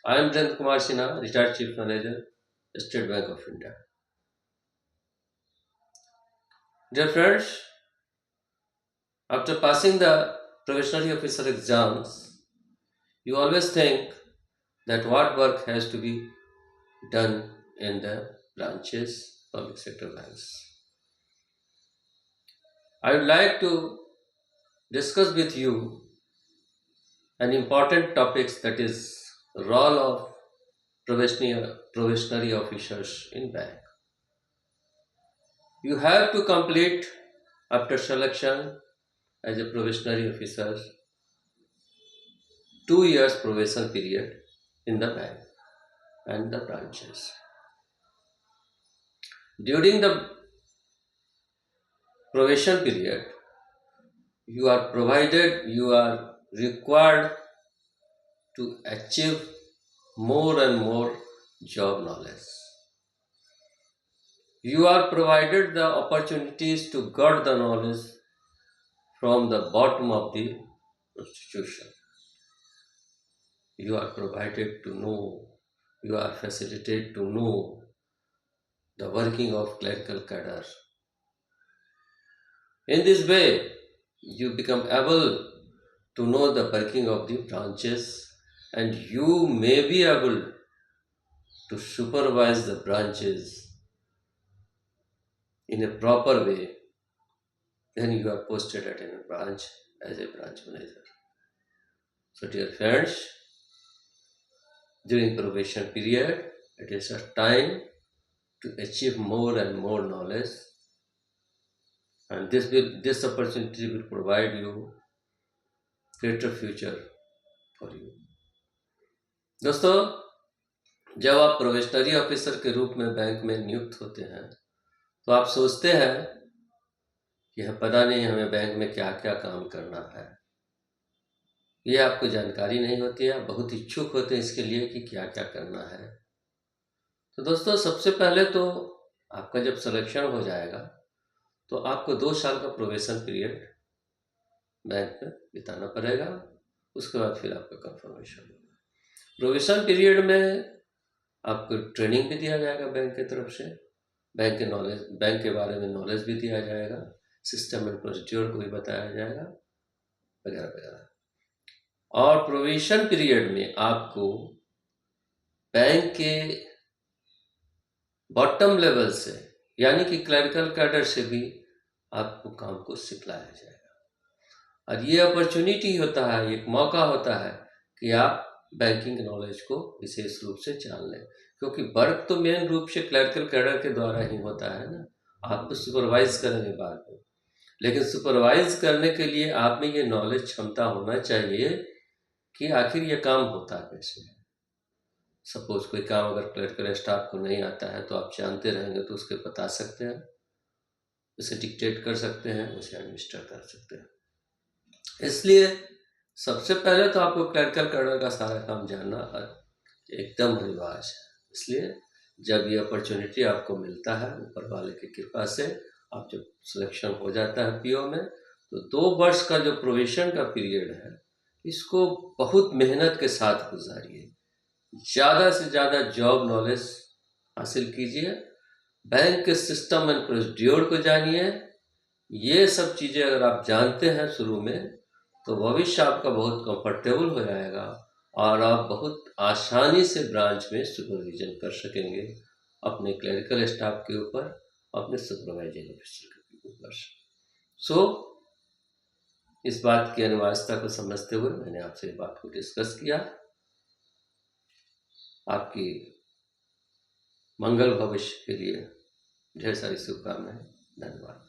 I am Jayant Kumar Sinha, retired Chief Manager, State Bank of India. Dear friends, after passing the probationary officer exams, you always think that what work has to be done in the branches, public sector banks. I would like to discuss with you an important topic, that is role of probationary officers in bank. You have to complete after selection as a probationary officer 2 years probation period in the bank and the branches. During the probation period, you are required to achieve more and more job knowledge. You are provided the opportunities to get the knowledge from the bottom of the institution. You are provided to know, you are facilitated to know the working of clerical cadre. In this way, you become able to know the working of the branches, and you may be able to supervise the branches in a proper way. Then you are posted at a branch as a branch manager. So dear friends, during probation period, it is a time to achieve more and more knowledge, and this opportunity will provide you greater future for you. दोस्तों, जब आप probationary officer के रूप में bank में नियुक्त होते हैं तो आप सोचते हैं कि पता नहीं हमें बैंक में क्या क्या काम करना है। ये आपको जानकारी नहीं होती है, आप बहुत इच्छुक होते हैं इसके लिए कि क्या क्या करना है। तो दोस्तों, सबसे पहले तो आपका जब सिलेक्शन हो जाएगा तो आपको 2 साल का प्रोबेशन पीरियड बैंक में बिताना पड़ेगा। उसके बाद फिर आपका कंफर्मेशन होगा। प्रोबेशन पीरियड में आपको ट्रेनिंग भी दिया जाएगा बैंक की तरफ से, बैंक के बारे में नॉलेज भी दिया जाएगा, सिस्टम एंड प्रोसीड्योर को भी बताया जाएगा, वगैरह वगैरह। और प्रोबेशन पीरियड में आपको बैंक के बॉटम लेवल से, यानी कि क्लरिकल कैडर से भी आपको काम को सिखलाया जाएगा। और ये अपॉर्चुनिटी होता है, एक मौका होता है कि आप बैंकिंग नॉलेज को विशेष रूप से जान लें, क्योंकि वर्क तो मेन रूप से क्लरिकल कैडर के द्वारा ही होता है ना। आप तो सुपरवाइज करेंगे बाद में, लेकिन सुपरवाइज करने के लिए आप में ये नॉलेज क्षमता होना चाहिए कि आखिर ये काम होता कैसे है। सपोज कोई काम अगर क्लरिकल स्टाफ को नहीं आता है तो आप जानते रहेंगे तो उसके बता सकते हैं, उसे डिक्टेट कर सकते हैं, उसे एडमिनिस्टर कर सकते हैं। इसलिए सबसे पहले तो आपको क्लरिकल कैडर का सारा काम जानना एकदम अनिवार्य है। इसलिए जब ये अपॉर्चुनिटी आपको मिलता है ऊपर वाले की कृपा से, आप जब सिलेक्शन हो जाता है पीओ में, तो 2 वर्ष का जो प्रोबेशन का पीरियड है, इसको बहुत मेहनत के साथ गुजारिए। ज़्यादा से ज़्यादा जॉब नॉलेज हासिल कीजिए, बैंक के सिस्टम एंड प्रोसीड्योर को जानिए। ये सब चीज़ें अगर आप जानते हैं शुरू में, तो भविष्य आपका बहुत कंफर्टेबल हो जाएगा और आप बहुत आसानी से ब्रांच में सुपरविजन कर सकेंगे अपने क्लरिकल स्टाफ के ऊपर, अपने सुपरवाइजिंग ऑफिसर के ऊपर। सो इस बात की अनिवार्यता को समझते हुए मैंने आपसे इस बात को डिस्कस किया। आपकी मंगल भविष्य के लिए ढेर सारी शुभकामनाएं। धन्यवाद।